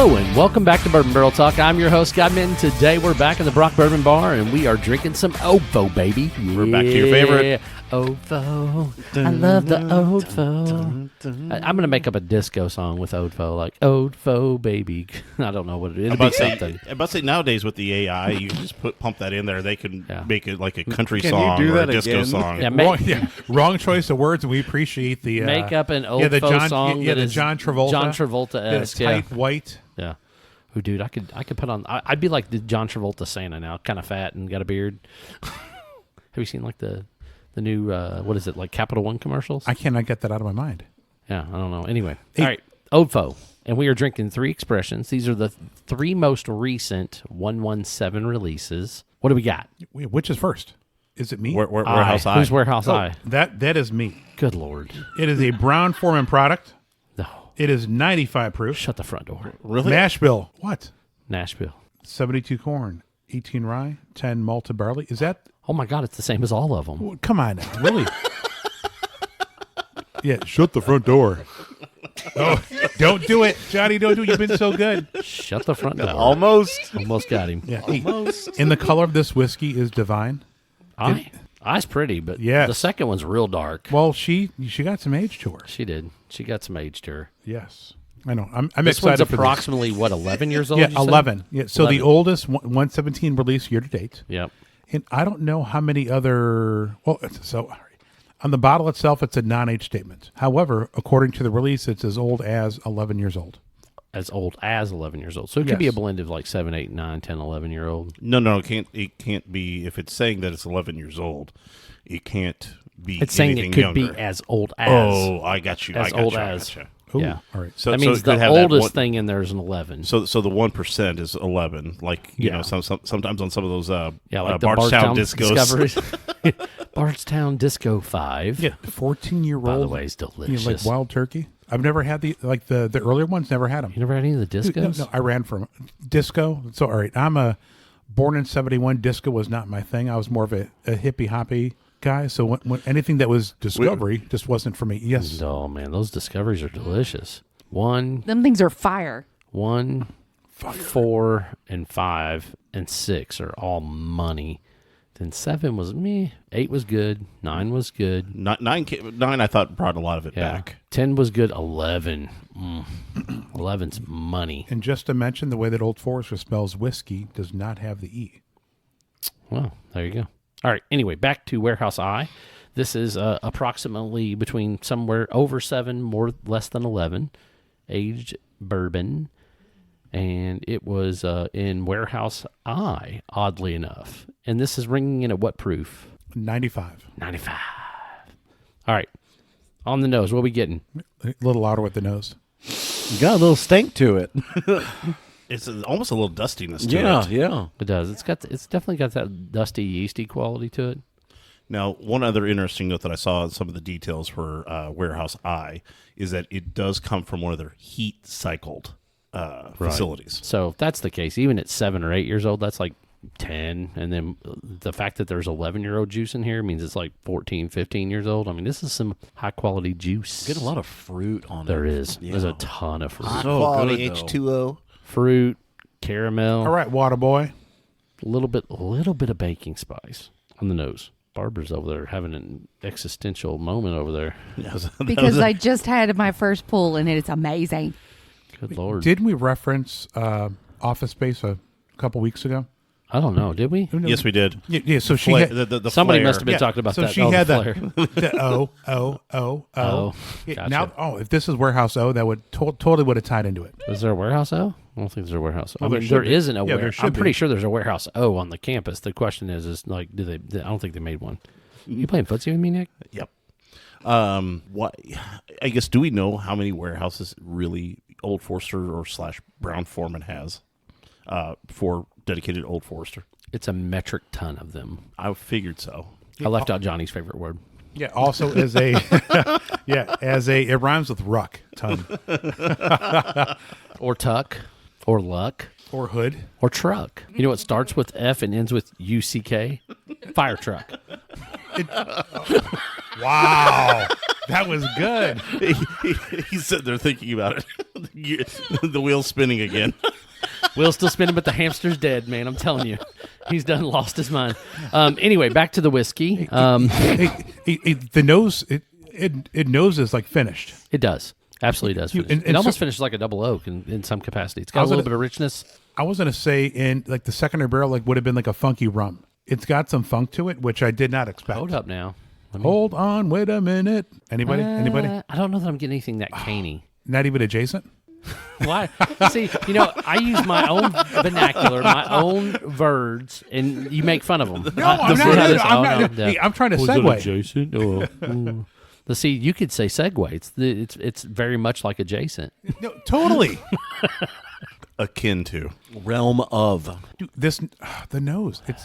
Hello and welcome back to Bourbon Barrel Talk. I'm your host, Scott Minton. Today we're back in the Brock Bourbon Bar and we are drinking some Ofo, baby. We're back to your favorite. Ofo. I love the Ofo. I'm going to make up a disco song with Ofo, like Ofo, baby. I don't know what it is. It'll be something. I'm about to say nowadays with the AI, you just pump that in there. They can make it like a country Can song you do or a that disco again? song. Wrong choice of words, and we appreciate the Make up an Ofo song. Yeah, that the is John Travolta. John Travolta-esque. Tight white. Yeah. Ooh, dude, I could put on. I'd be like the John Travolta Santa now, kind of fat and got a beard. Have you seen like the new what is it, like Capital One commercials? I cannot get that out of my mind. Yeah, I don't know. Anyway, all right, Ofo, and we are drinking 3 expressions. These are the 3 most recent 117 releases. What do we got? Wait, which is first? Is it me? Warehouse I. Who's Warehouse I? That is me. Good Lord. It is a Brown Foreman product. No. It is 95 proof. Shut the front door. Really? Mash bill. What? Nashville. 72 corn, 18 rye, 10 malted barley. Is that? Oh my God, it's the same as all of them. Come on, now, really? Yeah, shut the front door. Oh, don't do it, Johnny. Don't do it. You've been so good. Shut the front door. Almost. Almost got him. Yeah. Almost. And the color of this whiskey is divine. I's pretty, but Yes. the second one's real dark. Well, she got some age to her. She did. She got some age to her. Yes, I know. I'm This excited one's for approximately, what, 11 years old? this. you Yeah, said? 11. Yeah, so 11. the oldest 117 release year to date. Yep. And I don't know how many other. Well, so on the bottle itself, it's a non-age statement. However, according to the release, it's as old as 11 years old. As old as 11 years old. So it could be a Yes. blend of like 7, 8, 9, 10, 11-year-old. No, it can't be. If it's saying that it's 11 years old, it can't be. It's saying it anything could younger. be as old as. Oh, I got you. As old as. Ooh, Yeah. all right. So That means it could the have that oldest one- thing in there is an 11. So the 1% is 11. Like you Yeah. know, sometimes on some of those Like the Bardstown discos. Discoveries. Bardstown Disco 5. Yeah, 14-year-old. By the way, is You delicious. know, like wild turkey. I've never had the earlier ones. Never had them. You never had any of the discos? No, I ran from disco. So all right, I'm born in '71. Disco was not my thing. I was more of a hippie hoppy guy. So when anything that was discovery just wasn't for me. Yes. Oh, man, those discoveries are delicious. 1, Them things are fire. 1, 4, and 5, and 6 are all money. Then 7 was meh. 8 was good. 9 was good. Nine, I thought brought a lot of it Yeah. back. 10 was good. 11. 11's money. And just to mention, the way that Old Forester spells whiskey does not have the E. Well, there you go. All right. Anyway, back to Warehouse I. This is approximately between somewhere over 7, less than 11, aged bourbon. And it was in Warehouse I, oddly enough. And this is ringing in at what proof? 95. 95. All right. On the nose, what are we getting? A little louder with the nose. You got a little stink to it. It's almost a little dustiness to Yeah, it. yeah. It does. It's definitely got that dusty, yeasty quality to it. Now, one other interesting note that I saw in some of the details for Warehouse I is that it does come from one of their heat cycled facilities. So if that's the case, even at 7 or 8 years old, that's like 10. And then the fact that there's 11-year-old juice in here means it's like 14, 15 years old. I mean, this is some high-quality juice. Get a lot of fruit on There it. is. There's a ton of fruit. So Quality good, though. H2O. Fruit, caramel, All right, water boy. a little bit of baking spice on the nose. Barbara's over there having an existential moment over there. Because I just had my first pull and it's amazing. Good Lord. Didn't we reference Office Space a couple weeks ago? I don't know. Did we? Yes, we did. Yeah, so she Fla- had the Somebody flare. must have been talking about so that. she Oh, had the the, flare. the Oh, Yeah, gotcha. now, if this is Warehouse O, that would totally would have tied into it. Is there a Warehouse O? I don't think there's a Warehouse O. Well, I there mean, should there be. isn't a Yeah, there warehouse. should I'm pretty be. sure there's a Warehouse O on the campus. The question is like, do they? I don't think they made one. You playing footsie with me, Nick? Yep. What? I guess, do we know how many warehouses really Old Forester or / Brown Foreman has for dedicated Old Forester? It's a metric ton of them. I figured so. I left out Johnny's favorite word. Yeah, also as a it rhymes with ruck, ton, Or tuck. Or luck. or hood. Or truck. You know what starts with F and ends with UCK? Fire truck. Wow, that was good. He's sitting there thinking about it. The wheel's spinning again. Will's still spinning, but the hamster's dead, man. I'm telling you. He's done lost his mind. Anyway, back to the whiskey. The nose, it noses like finished. It does. Absolutely does. Finish. And It almost so- finishes like a double oak in some capacity. It's got a little bit of richness. I was gonna say in like the secondary barrel like would have been like a funky rum. It's got some funk to it, which I did not expect. Hold up now. Hold on, wait a minute. Anybody? I don't know that I'm getting anything that caney. Not even adjacent. Why? See, I use my own vernacular, my own words, and you make fun of them. No, I'm not. I'm trying to segue. Jason? Oh. See, you could say segue. It's very much like adjacent. No, totally. Akin to. Realm of. Dude, the nose. It's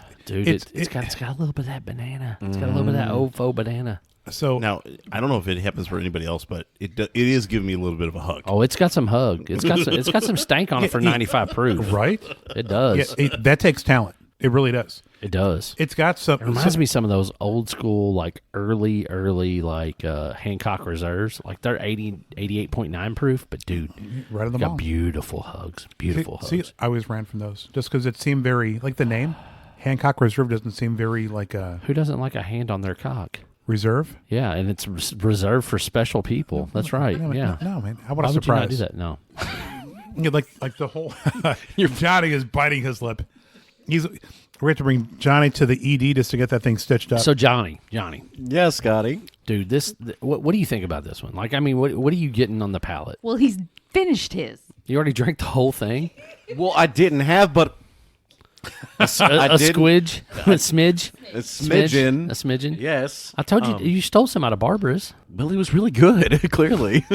got a little bit of that banana. It's got a little bit of that old faux banana. So Now, I don't know if it happens for anybody else, but it is giving me a little bit of a hug. Oh, it's got some hug. It's got some stank on it for 95 proof. right? It does. Yeah, that takes talent. It really does. It does. It's got some. It reminds me of some of those old school, like early, like Hancock Reserves. Like they're 88.9 proof, but dude, right on the got ball. beautiful hugs. Beautiful See, hugs. I always ran from those just because it seemed very like the name Hancock Reserve doesn't seem very like a Who doesn't like a hand on their cock? reserve. Yeah, and it's reserved for special people. That's right. No, Yeah. no, man. How Why about a would you not surprise? do that? No. Yeah, like the whole. Johnny is biting his lip. We have to bring Johnny to the ED just to get that thing stitched up. So Johnny, Yes, Scotty. dude, what do you think about this one? Like, I mean, what are you getting on the palate? Well, he's finished his. You already drank the whole thing? Well, I didn't have, but A didn't. squidge, a smidge, a smidgen. a smidgen. Yes. I told you you stole some out of Barbara's. Well, it was really good. Clearly,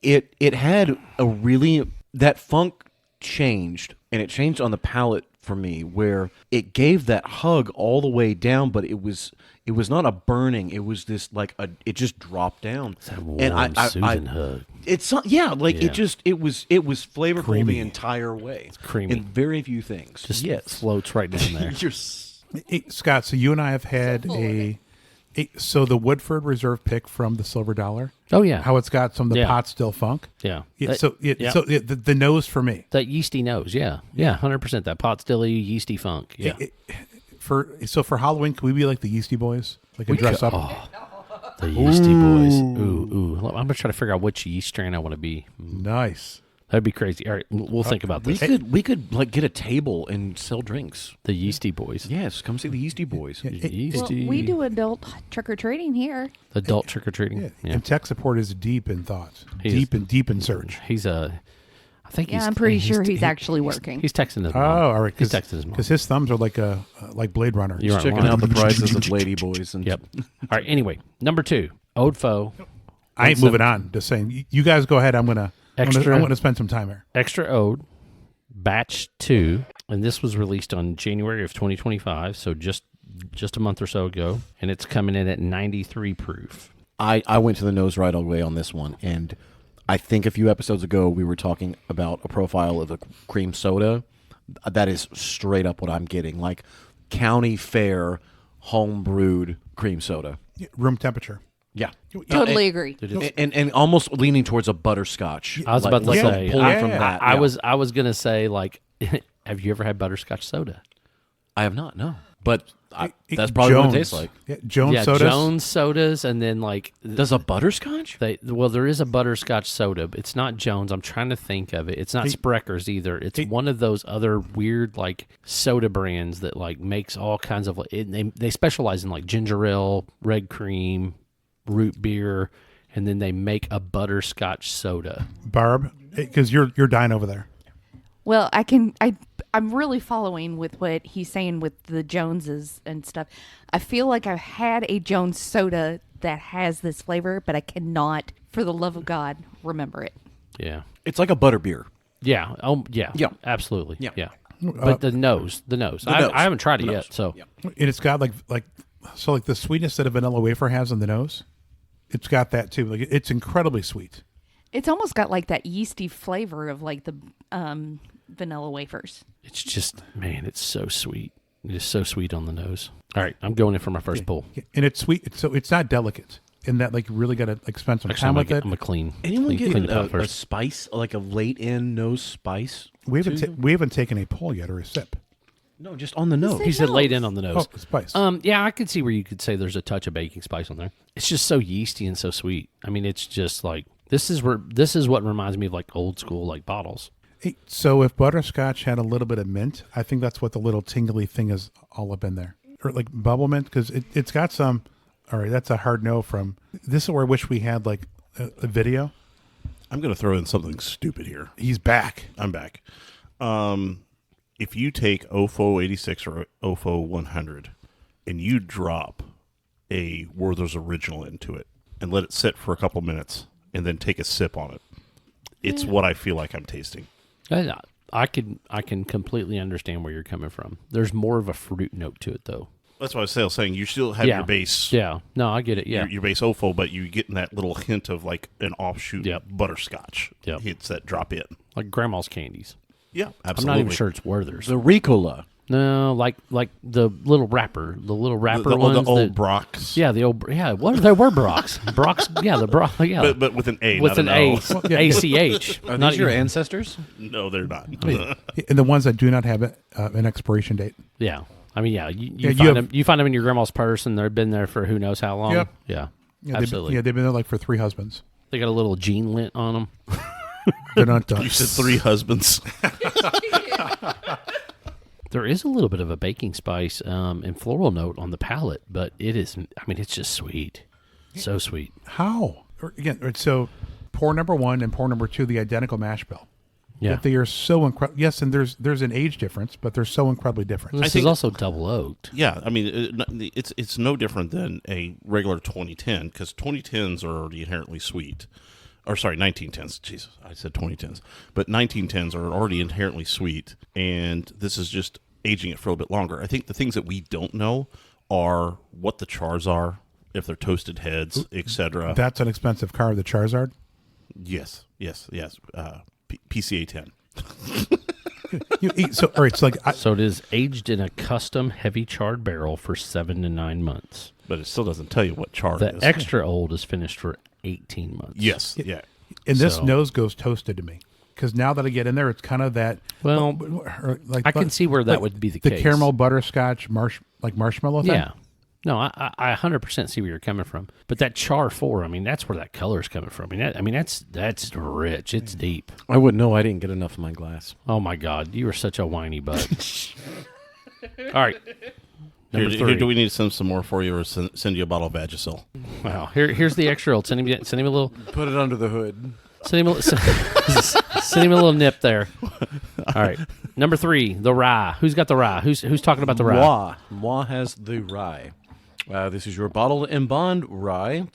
it had a really that funk changed, and it changed on the palate for me, where it gave that hug all the way down, but it was not a burning. It was this like it just dropped down. That warm, and soothing hug. It's it was flavorful the entire way. It's creamy. in very few things. Just yes, floats right down there. Hey, Scott, so you and I have had so the Woodford Reserve pick from the Silver Dollar. Oh yeah, How it's got some of the Yeah. pot still funk. yeah. The nose for me. That yeasty nose, yeah, 100%. That pot still yeasty funk, yeah. For Halloween, can we be like the Yeasty Boys? Like a dress up. The yeasty boys. Ooh. I'm gonna try to figure out which yeast strain I want to be. Nice. That'd be crazy. All right, we'll think about this. we could like get a table and sell drinks. The yeasty boys. Yes, come see the Yeasty Boys. Well, Yeasty. we do adult trick or treating here. Adult trick or treating. Yeah. Yeah. And tech support is deep in thought. He is. Deep in search. He's I think Yeah, he's. I'm pretty sure he's actually working. He's texting his Oh, mom. all right. He's texting his mom. Because his thumbs are like Blade Runner. You're Checking right. out the prices of Lady Boys. And Yep. All right. Anyway, number 2, Old Foe. I ain't moving on. Just saying. You guys go ahead. I'm gonna spend some time here. Extra Ode, Batch 2, and this was released on January of 2025, so just a month or so ago, and it's coming in at 93 proof. I went to the nose right away on this one, and I think a few episodes ago we were talking about a profile of a cream soda. That is straight up what I'm getting, like county fair, home brewed cream soda. Room temperature. Yeah, Totally agree. and almost leaning towards a butterscotch. I was about to say, pulling from that. I yeah. was gonna say, like, have you ever had butterscotch soda? I have not, no, but that's probably what it tastes like. Yeah, Jones Yeah, sodas. Jones sodas, and then like Does a butterscotch? there is a butterscotch soda. But it's not Jones. I'm trying to think of it. It's not Sprecher's either. It's one of those other weird like soda brands that like makes all kinds of. They specialize in like ginger ale, red cream, root beer, and then they make a butterscotch soda. Barb, because you're dying over there. Well, I'm really following with what he's saying with the Joneses and stuff. I feel like I've had a Jones soda that has this flavor, but I cannot, for the love of God, remember it. Yeah. It's like a butterbeer. Yeah. Oh, yeah. Yeah. Absolutely. Yeah. Yeah. But the nose. I haven't tried it yet. So And it's got like the sweetness that a vanilla wafer has on the nose. It's got that too. Like it's incredibly sweet. It's almost got like that yeasty flavor of like the vanilla wafers. it's just, man, it's so sweet. It is so sweet on the nose. All right. I'm going in for my first pull. And it's sweet. It's not delicate. in that like really got to like spend some Actually, time with it. I'm a clean. Anyone clean get it out a first. spice, like a late in nose spice? We haven't taken a pull yet or a sip. No, just on the nose. He said laid in on the nose. Oh, spice. Yeah, I could see where you could say there's a touch of baking spice on there. It's just so yeasty and so sweet. I mean, it's just like this is what reminds me of like old school like bottles. Hey, so if butterscotch had a little bit of mint, I think that's what the little tingly thing is all up in there, or like bubble mint, because it's got some. All right, that's a hard no from. This is where I wish we had like a video. I'm going to throw in something stupid here. He's back. I'm back. If you take OFO 86 or OFO 100 and you drop a Werther's Original into it and let it sit for a couple minutes and then take a sip on it, it's what I feel like I'm tasting. I can completely understand where you're coming from. There's more of a fruit note to it, though. That's what I was saying. You still have your base. Yeah. No, I get it. Yeah. Your base OFO, but you getting that little hint of like an offshoot butterscotch. Yep. Hits that drop in. Like grandma's candies. Yeah, I'm absolutely. not even sure it's Werther's. The Ricola. No, like the little wrapper, The ones. old Brock's. Yeah, the old. Yeah, what there were Brock's. Brock's. Yeah, the Brock. Yeah, But with an A, with not an A, O. ACH. Are Not these your even- ancestors? No, they're not. And the ones that do not have an expiration date. Yeah, I mean, yeah, you Yeah, find them. You find them in your grandma's purse, and they've been there for who knows how long. Yep. Yeah, Yeah, absolutely. they've been there like for 3 husbands. They got a little gene lint on them. They're not done. You said 3 husbands. There is a little bit of a baking spice and floral note on the palate, but it is. I mean, it's just sweet, so sweet. How? Again, so pour number 1 and pour number 2, the identical mash bill. Yeah, That they are so incredible. Yes, and there's an age difference, but they're so incredibly different. this think- is also double oaked. Yeah, I mean, it's no different than a regular 2010 because 2010s are already inherently sweet. Or sorry, 1910s. Jesus, I said 2010s. But 1910s are already inherently sweet, and this is just aging it for a little bit longer. I think the things that we don't know are what the chars are, if they're toasted heads, etc. That's an expensive car, the Charizard. Yes. PCA 10. You eat, so all right, so like So it is aged in a custom heavy charred barrel for 7 to 9 months. But it still doesn't tell you what char The it is. extra old is finished for 18 months. Yes, yeah. and this so- nose goes toasted to me because now that I get in there, it's kind of that. Well, or like I can see where that like would be the the case. caramel butterscotch marshmallow thing. Yeah. No, I 100% see where you're coming from. But that char 4, I mean, that's where that color is coming from. I mean, that's rich. It's deep. I wouldn't know. I didn't get enough of my glass. Oh, my God. You are such a whiny butt. All right. Number Here, 3. do we need to send some more for you or send you a bottle of Vagisil? Wow. Here's the extra old. Send him a little. Put it under the hood. Send him a little nip there. All right. Number 3, the rye. Who's got the rye? Who's talking about the rye? Moi has the rye. This is your bottled and Bond Rye,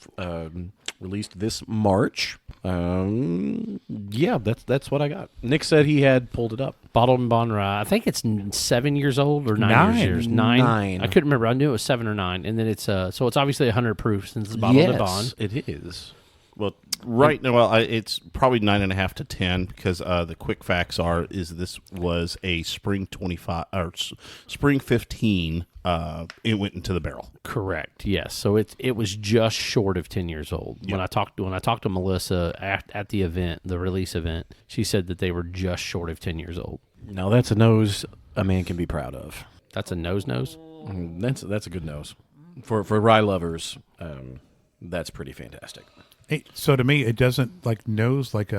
released this March. Yeah, that's what I got. Nick said he had pulled it up. Bottled and Bond Rye. I think it's 7 years old or 9 years. 9. I couldn't remember. I knew it was 7 or 9. And then it's so it's obviously 100 proof since it's bottled and Bond. It is. Well, right now, it's probably 9.5 to 10 because the quick facts is this was a spring 25 or spring 15. It went into the barrel. Correct. Yes. So it was just short of 10 years old. Yep. When I talked to Melissa at the event, the release event, she said that they were just short of 10 years old. Now that's a nose a man can be proud of. That's a nose. That's a good nose for rye lovers. That's pretty fantastic. Hey, so to me, it doesn't like nose like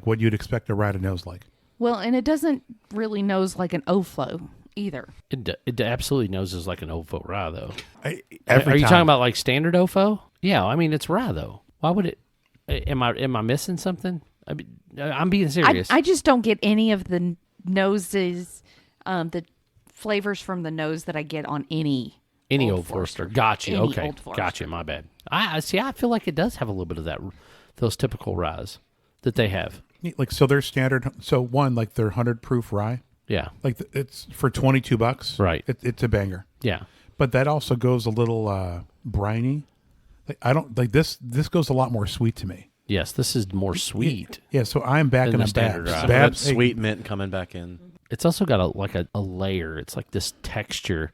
what you'd expect a rye to nose like. Well, and it doesn't really nose like an OFO either. It absolutely noses like an OFO rye though. Are Every you time. talking about like standard OFO? Yeah. I mean it's rye though. Why would it? Am I missing something? I mean, I'm being serious. I just don't get any of the noses, the flavors from the nose that I get on any Old Forester. Gotcha. Any Okay. Old Forester. Gotcha. My bad. I see. I feel like it does have a little bit of those typical ryes that they have. Like so, their standard. So one like their 100 proof rye. Yeah. Like it's for $22. Right. It's a banger. Yeah. But that also goes a little briny. Like I don't like this. This goes a lot more sweet to me. Yes. This is more sweet. Yeah. So I'm back Than in the a standard Babs. rye. Some of that Babs, hey, sweet mint coming back in. It's also got a layer. It's like this texture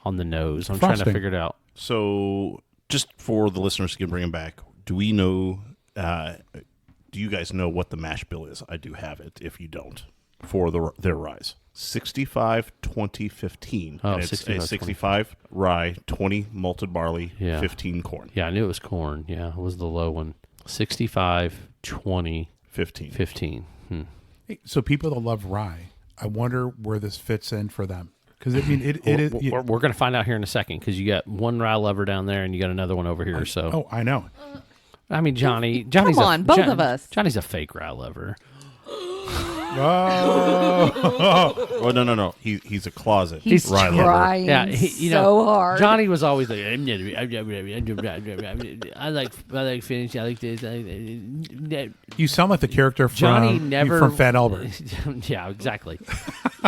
on the nose. I'm trying to Frosting. figure it out. So just for the listeners who can bring them back, do we know? Do you guys know what the mash bill is? I do have it. If you don't, for their ryes, 65, 20, 15. Oh, and it's 65, a 65 rye, 20 malted barley, Yeah. 15 corn. Yeah, I knew it was corn. Yeah, it was the low one. 65, 20, 15. 15. Hey, so people that love rye, I wonder where this fits in for them. Because I mean, it is. We're going to find out here in a second because you got one rye lover down there and you got another one over here. So Oh, I know. I mean, Johnny's Come on, both of us. Johnny's a fake rye lover. Oh, Oh no! He's a closet He's rye lover. trying Yeah, so hard. Johnny was always like, I like Finnish. I like this. you sound like the character Johnny from never from Fat Albert. Yeah, exactly.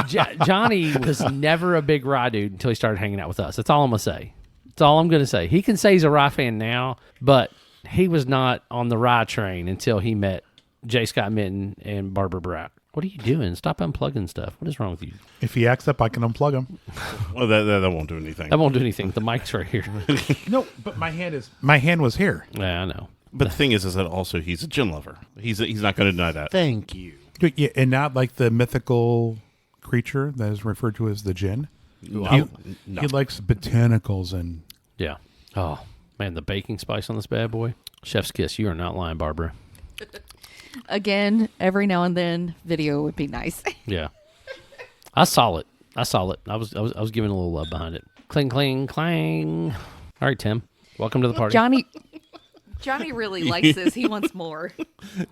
Johnny was never a big rye dude until he started hanging out with us. That's all I'm gonna say. That's all I'm gonna say. He can say he's a rye fan now, but he was not on the rye train until he met J. Scott Minton and Barbara Brock. What are you doing? Stop unplugging stuff. What is wrong with you? If he acts up, I can unplug him. Well, that won't do anything. That won't do anything. The mic's right here. No, but my hand was here. Yeah, I know. But the thing is that also he's a gin lover. He's not going to deny that. Thank you. Yeah, and not like the mythical creature that is referred to as the djinn. No. He likes botanicals and Yeah. Oh, man, the baking spice on this bad boy. Chef's kiss. You are not lying, Barbara. Again, every now and then, video would be nice. Yeah. I saw it. I was giving a little love behind it. Cling, cling, clang. All right, Tim. Welcome to the party. Johnny really likes this. He wants more.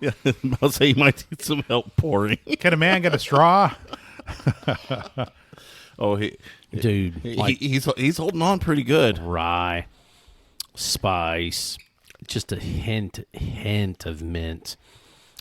Yeah, I'll say he might need some help pouring. can a man get a straw? Oh, Dude, he's holding on pretty good. rye, spice, just a hint of mint.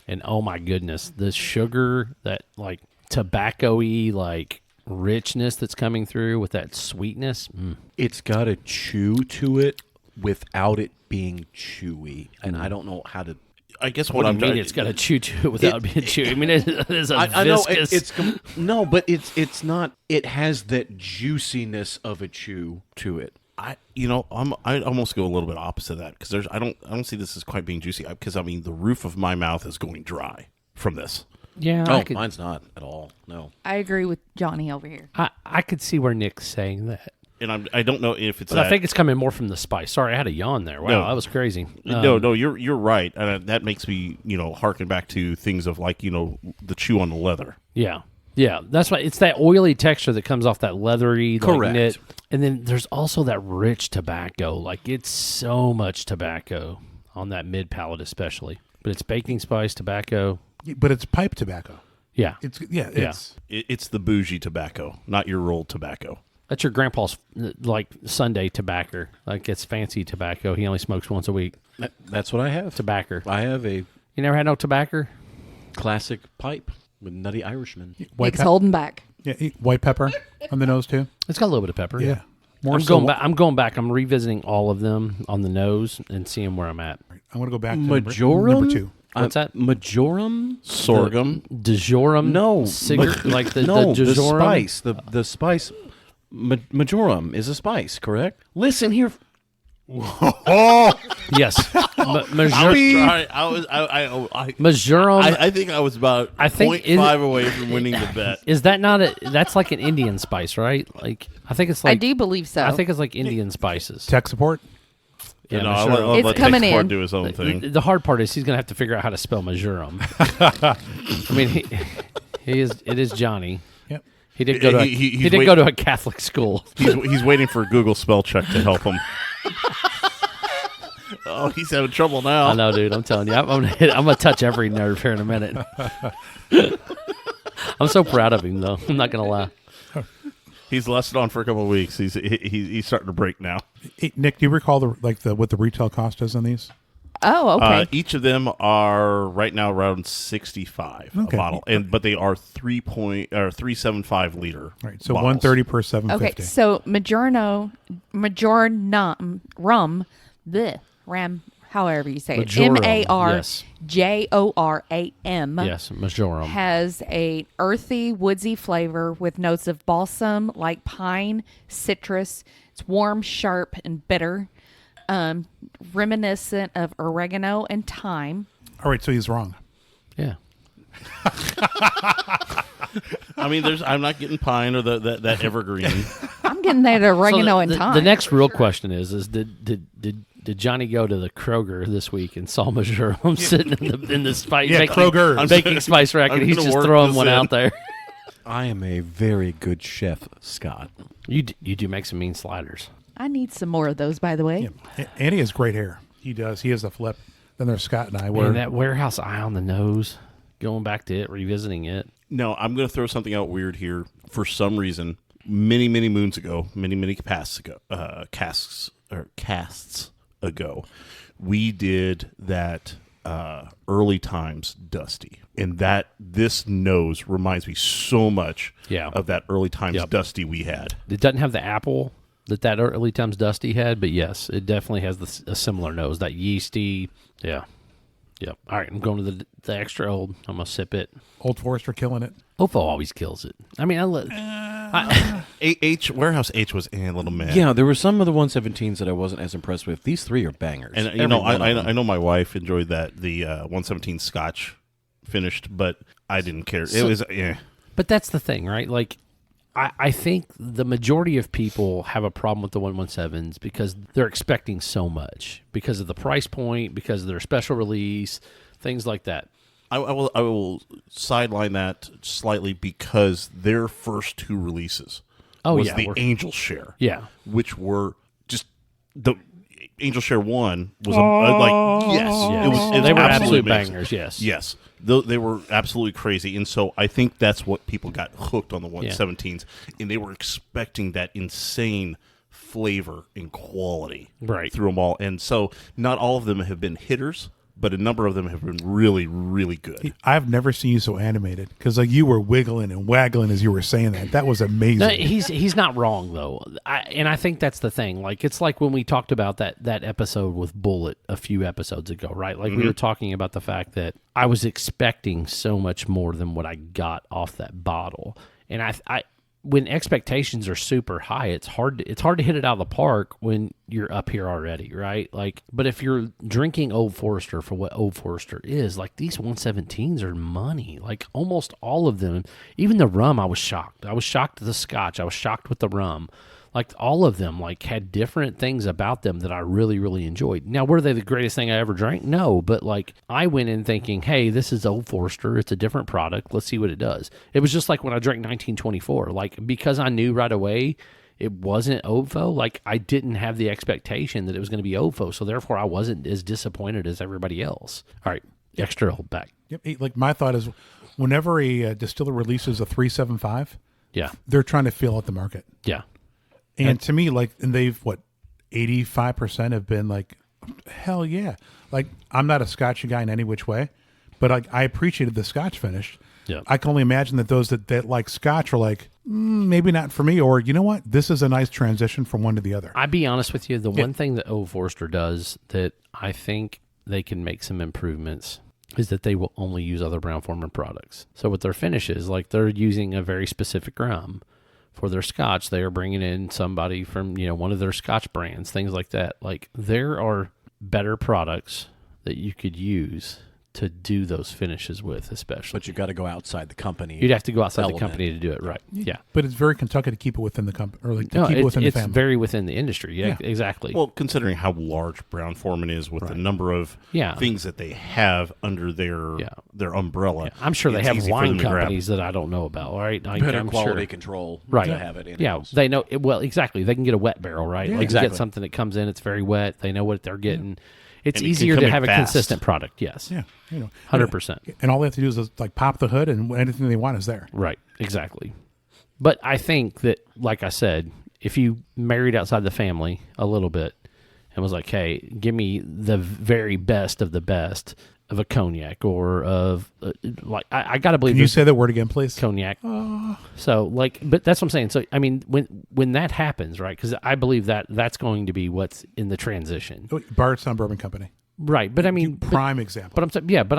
And oh my goodness, the sugar, that like tobacco-y like richness that's coming through with that sweetness. It's got a chew to it without it being chewy, and I don't know how to. I guess What what do I'm you mean trying. it's got to chew to it without being chewy? I mean, it is a I know viscous. no, but it's not. It has that juiciness of a chew to it. I almost go a little bit opposite of that because I don't see this as quite being juicy because I mean the roof of my mouth is going dry from this. Yeah, Oh, I could, mine's not at all. No. I agree with Johnny over here. I could see where Nick's saying that. And I don't know if it's But I think it's coming more from the spice. Sorry, I had a yawn there. Wow, No. that was crazy. no, you're right, and that makes me harken back to things of like the chew on the leather. Yeah. Yeah, that's why it's that oily texture that comes off that leathery like, Correct. knit. And then there's also that rich tobacco. Like it's so much tobacco on that mid palate especially. But it's baking spice, tobacco. But it's pipe tobacco. Yeah. It's the bougie tobacco, not your rolled tobacco. That's your grandpa's like Sunday tobacco. Like it's fancy tobacco. He only smokes once a week. That's what I have. Tobacco. I have a You never had no tobacco? classic pipe with Nutty Irishman. White, Nick's holding back. white pepper on the nose too. It's got a little bit of pepper. Yeah. I'm going back. I'm revisiting all of them on the nose and seeing where I'm at. I'm going to go back to Majorum? number 2. What's that? Majorum? Sorghum. Dejorum? No. like the no, the dejorum? spice. The spice. Majorum is a spice, correct? Listen here. Yes. Majorum. I think I was about I think 0.5 away from winning the bet. Is that not that's like an Indian spice, right? Like I think it's like I do believe so. I think it's like Indian spices. Tech support. Yeah, I'll Majorum. let It's coming Texas in. do his own thing. The hard part is he's gonna have to figure out how to spell Majorum. I mean, it is Johnny. Yep. He did go to He's go to a Catholic school. He's waiting for Google spell check to help him. Oh, he's having trouble now. I know, dude. I'm telling you, I'm gonna touch every nerve here in a minute. I'm so proud of him, though. I'm not gonna lie. He's lasted on for a couple of weeks. He's starting to break now. Hey, Nick, do you recall what the retail cost is on these? Oh, okay. Each of them are right now around $65 a Okay. bottle, but they are 3.75 liter. All right, so bottles. $130 per $750. Okay, so Majornum, ram, however you say it, Majorum, MARJORAM, Yes, Majorum. has a earthy, woodsy flavor with notes of balsam, like pine, citrus. It's warm, sharp, and bitter. reminiscent of oregano and thyme. All right, so he's wrong. Yeah. I mean, I'm not getting pine or that evergreen. I'm getting that oregano and thyme. The next real question is did Johnny go to the Kroger this week and saw Majorum sitting in the spice Kroger. baking spice rack, and I'm he's gonna just work throwing this one in. out there? I am a very good chef, Scott. You do make some mean sliders. I need some more of those, by the way. And he has great hair. He does. He has a flip. Then there's Scott and I. And that warehouse eye on the nose, going back to it, revisiting it. No, I'm going to throw something out weird here. For some reason, many moons ago, many casts ago, we did that early times Dusty, and this nose reminds me so much of that early times Dusty we had. It doesn't have the apple that early times Dusty had, but yes, it definitely has a similar nose, that yeasty. Yeah. Yep. All right, I'm going to the extra old. I'm going to sip it. Old Forester killing it. Ofo always kills it. I mean, Warehouse H was a little mad. Yeah, there were some of the 117s that I wasn't as impressed with. These three are bangers. And Every one of them. I know my wife enjoyed the 117 Scotch finished, but I didn't care. It was But that's the thing, right? Like, I think the majority of people have a problem with the 117s because they're expecting so much because of the price point, because of their special release, things like that. I will sideline that slightly because their first two releases was the Angel Share. Yeah. Which were just the Angel Share 1 was yes. They were absolutely absolute amazing. bangers, yes. Yes. They were absolutely crazy. And so I think that's what people got hooked on the 117s. And they were expecting that insane flavor and quality through them all. And so not all of them have been hitters, but a number of them have been really, really good. I've never seen you so animated because like you were wiggling and waggling as you were saying that. That was amazing. No, he's not wrong though, and I think that's the thing. Like it's like when we talked about that I with Bullet a few episodes ago, right? Like we were talking about the fact that I was expecting so much more than what I got off that bottle, and I when expectations are super high, it's hard to hit it out of the park when you're up here already, right? Like, but if you're drinking Old Forester for what Old Forester is, like these 117s are money. Like almost all of them, even the rum, I was shocked. I was shocked at the Scotch. I was shocked with the rum. Like all of them, like had different things about them that I really, really enjoyed. Now, were they the greatest thing I ever drank? No, but like I went in thinking, hey, this is Old Forester. It's a different product. Let's see what it does. It was just like when I drank 1924. Like because I knew right away it wasn't OFO. Like I didn't have the expectation that it was going to be OFO, so therefore I wasn't as disappointed as everybody else. All right, extra old back. Yep. Like my thought is, whenever a distiller releases a 375, they're trying to fill out the market. Yeah. And to me, like, and they've, 85% have been like, hell yeah. Like, I'm not a Scotch guy in any which way, but I appreciated the Scotch finish. Yeah. I can only imagine that those that like Scotch are like, maybe not for me, or you know what? This is a nice transition from one to the other. I'd be honest with you. The one thing that Old Forester does that I think they can make some improvements is that they will only use other Brown-Forman products. So with their finishes, like they're using a very specific rum. For their Scotch, they are bringing in somebody from, one of their Scotch brands, things like that. Like, there are better products that you could use to do those finishes with, especially. But you got to go outside the company. You'd have to go outside the company to do it, right? Yeah. But it's very Kentucky to keep it within the company, or like to keep it within the family. It's very within the industry. Yeah, exactly. Well, considering how large Brown-Forman is with the number of things that they have under their umbrella. Yeah. I'm sure they have wine companies that I don't know about, right? Better quality control to have it in. Yeah, they know. Well, exactly. They can get a wet barrel, right? Yeah, like you get something that comes in, it's very wet. They know what they're getting. Yeah. It's easier to have a consistent product, yes. Yeah, 100%. And all they have to do is like pop the hood, and anything they want is there. Right, exactly. But I think that, like I said, if you married outside the family a little bit and was like, hey, give me the very best of the best of a cognac or of, I got to believe. Can you say that word again, please? Cognac. So, but that's what I'm saying. So, I mean, when that happens, right, because I believe that's going to be what's in the transition. Bardstown Bourbon Company. Right, but I mean. Prime example. But I'm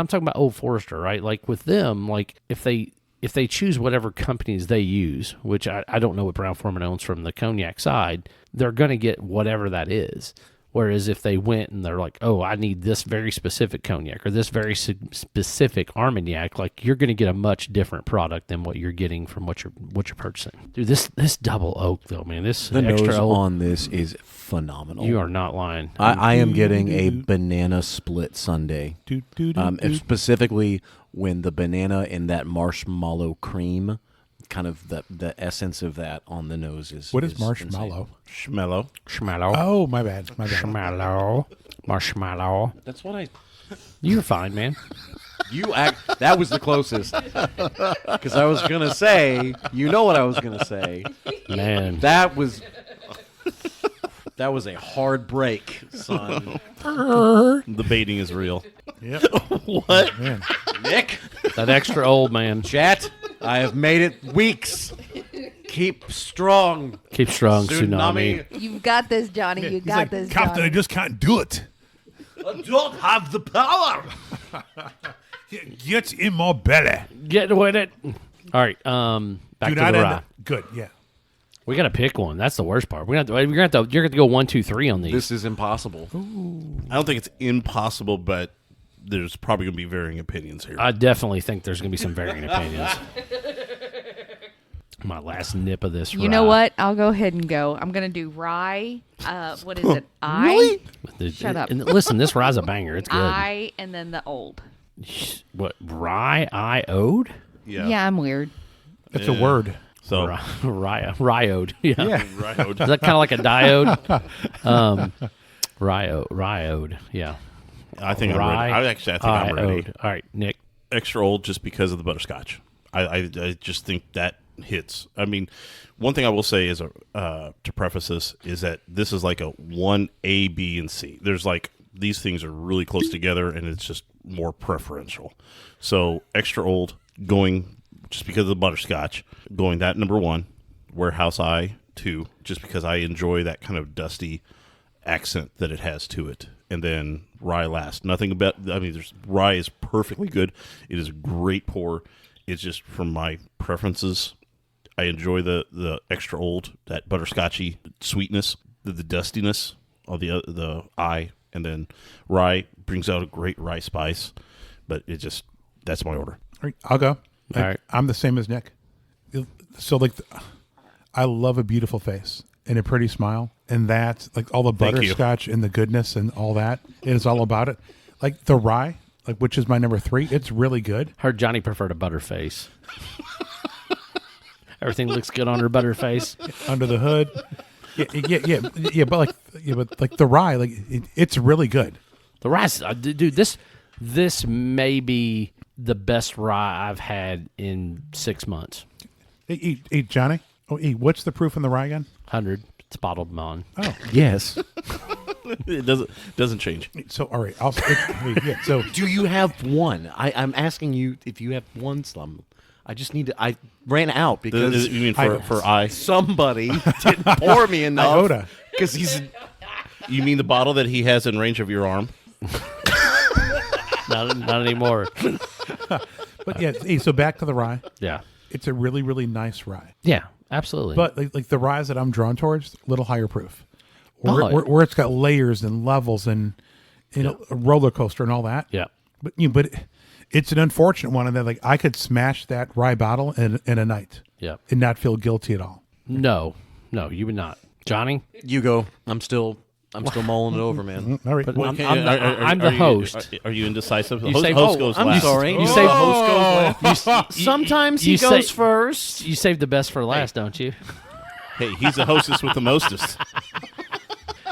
talking about Old Forester, right? Like with them, like if they choose whatever companies they use, which I don't know what Brown-Forman owns from the cognac side, they're going to get whatever that is. Whereas if they went and they're like, oh, I need this very specific cognac or this very specific Armagnac, like you're going to get a much different product than what you're getting from what you're purchasing. Dude, this double oak though, man, this The extra nose oak, on this is phenomenal. you are not lying. I am getting a banana split sundae. Specifically when the banana and that marshmallow cream, kind of the essence of that on the nose is. What is marshmallow? Schmello. Schmallow. Oh, my bad. Schmallow. Marshmallow. That's what I. You're fine, man. That was the closest. Because I was gonna say, you know what I was gonna say. Man. That was a hard break, son. The baiting is real. Yep. What? Man. Nick, That extra old man. chat. I have made it weeks. Keep strong. Keep strong, Tsunami. You've got this, Johnny. You He's got like, this, Captain, I Johnny. just can't do it. I don't have the power. Get in my belly. Get with it. All right. Back Do to not the end rye. up. Good, yeah. We got to pick one. That's the worst part. You're going to have to go 1, 2, 3 on these. This is impossible. I don't think it's impossible, but there's probably going to be varying opinions here. I definitely think there's going to be some varying opinions. My last nip of this. You know what? I'll go ahead and go. I'm going to do rye. What is it? Really? Shut up. And listen, this rye's a banger. It's good. I and then the old. What rye? I ode. Yeah, I'm weird. It's a word. So, Ryode. Yeah. right. Is that kind of like a diode? Ryode. Yeah. I think I'm Rye, ready. I think I'm ready. iode. All right, Nick. Extra old just because of the butterscotch. I just think that hits. I mean, one thing I will say is to preface this is that this is like a 1A, B, and C. There's like these things are really close together, and it's just more preferential. So extra old going just because of the butterscotch, going that number 1, Warehouse Eye 2, just because I enjoy that kind of dusty accent that it has to it. And then rye last. Nothing about, I mean, rye is perfectly good. It is a great pour. It's just from my preferences. I enjoy the extra old, that butterscotchy sweetness, the dustiness of the eye, and then rye brings out a great rye spice. But it just, that's my order. All right, I'll go. All right. I'm the same as Nick. So, like, I love a beautiful face and a pretty smile. And that, like, all the Thank you. butterscotch and the goodness and all that, it is all about it. Like, the rye, like, which is my number 3, it's really good. Heard Johnny preferred a butterface. Everything looks good on her butterface. Under the hood. Yeah, but the rye, like, it's really good. The rye, dude, this may be the best rye I've had in 6 months. Hey, Johnny. Oh, hey, what's the proof in the rye again? 100. It's bottled mon. Oh, Yes. It doesn't change. so all right. So Do you have one? I'm asking you if you have one slum. I just need to. I ran out because You mean for eye? somebody didn't pour me enough. Iota. Because he's. You mean the bottle that he has in range of your arm? Not anymore. But yeah, hey, so back to the rye. Yeah. It's a really, really nice rye. Yeah, absolutely. But like the ryes that I'm drawn towards, a little higher proof. Oh, Where it's got layers and levels and a roller coaster and all that. yeah. But it's an unfortunate one in that like I could smash that rye bottle in a night. Yeah. And not feel guilty at all. No, you would not. Johnny? You go. I'm still mulling it over, man. All right. But Well, I'm the host. Are you indecisive? You Host, say- host oh, goes I'm last. sorry. You say host goes last. Sometimes you he say- goes first. You saved the best for last, don't you? Hey, he's the hostess with the mostest.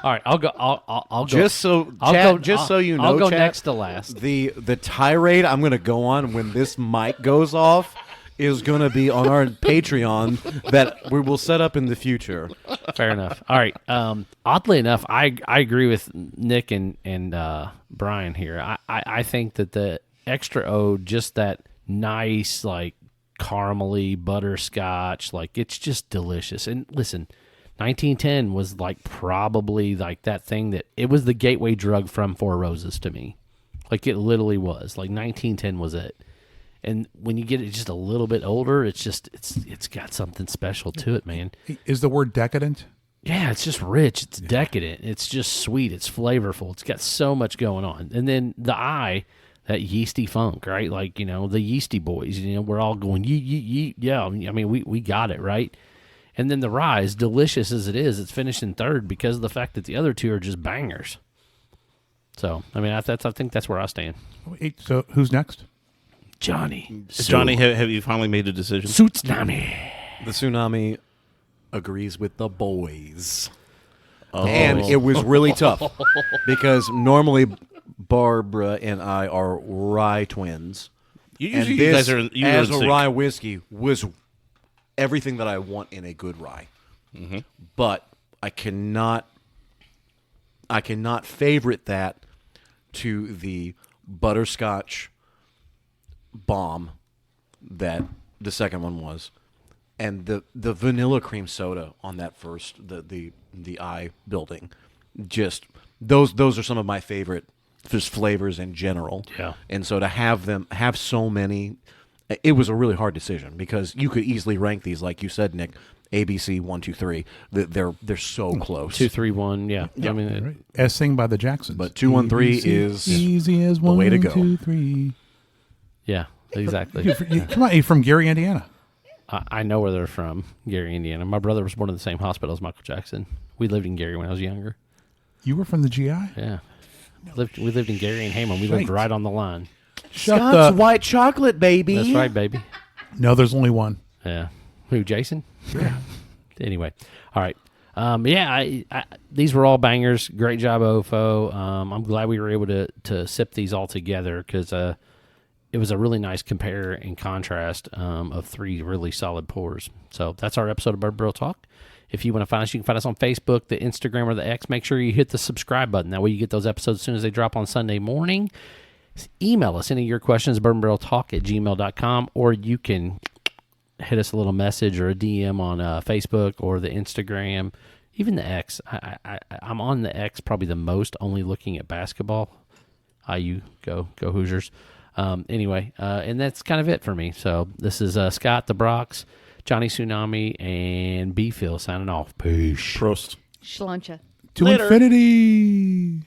All right, I'll go. I'll go. Just so, I'll chat, go. just so you know, I'll go chat, next to last. The tirade I'm going to go on when this mic goes off is going to be on our Patreon that we will set up in the future. Fair enough. All right. Oddly enough, I agree with Nick and Brian here. I think that the extra ode, just that nice like caramely butterscotch, like it's just delicious. And listen, 1910 was like probably like that thing that it was the gateway drug from Four Roses to me. Like it literally was. Like 1910 was it. And when you get it just a little bit older, it's got something special to it, man. is the word decadent? Yeah, it's just rich. It's decadent. It's just sweet. It's flavorful. It's got so much going on. And then the eye, that yeasty funk, right? Like, the yeasty boys, we're all going, yeet. Yeah, I mean, we got it, right? And then the rye, as delicious as it is, it's finished in third because of the fact that the other two are just bangers. So, I mean, I think that's where I stand. So who's next? Johnny. Johnny, have you finally made a decision? Tsunami. The Tsunami agrees with the boys. And it was really tough because normally Barbara and I are rye twins. Usually and you this, guys are you as in a sync. rye whiskey, was everything that I want in a good rye. Mm-hmm. But I cannot favorite that to the butterscotch bomb that the second one was, and the vanilla cream soda on that first the eye building. Just those are some of my favorite just flavors in general. Yeah. And so to have so many, it was a really hard decision because you could easily rank these, like you said, Nick, ABC 1, 2, 3. They're so close. 2, 3, 1. Yeah. I mean, Right. As sing by the Jacksons. But 2, 1, 3 Easy, is easy as the 1, way to go. 2, 3. yeah, exactly. Come on, you're from Gary, Indiana. I know where they're from, Gary, Indiana. My brother was born in the same hospital as Michael Jackson. We lived in Gary when I was younger. You were from the GI? Yeah. We lived in Gary and Hammond. We lived Right. right on the line. Shut Scott's the... white chocolate, baby. That's right, baby. No, there's only one. Yeah. Who, Jason? Yeah. Anyway. All right. Yeah, these were all bangers. Great job, Ofo. I'm glad we were able to sip these all together because it was a really nice compare and contrast of three really solid pours. So that's our episode of Bourbon Barrel Talk. If you want to find us, you can find us on Facebook, the Instagram, or the X. Make sure you hit the subscribe button. That way you get those episodes as soon as they drop on Sunday morning. Email us any of your questions, bourbonbarreltalk@gmail.com, or you can hit us a little message or a DM on Facebook or the Instagram, even the X. I'm on the X probably the most, only looking at basketball. IU, go Hoosiers. Anyway, and that's kind of it for me. So this is Scott the Brox, Johnny Tsunami, and B Phil signing off. Peace. Prost. Shaloncha. To Later. infinity.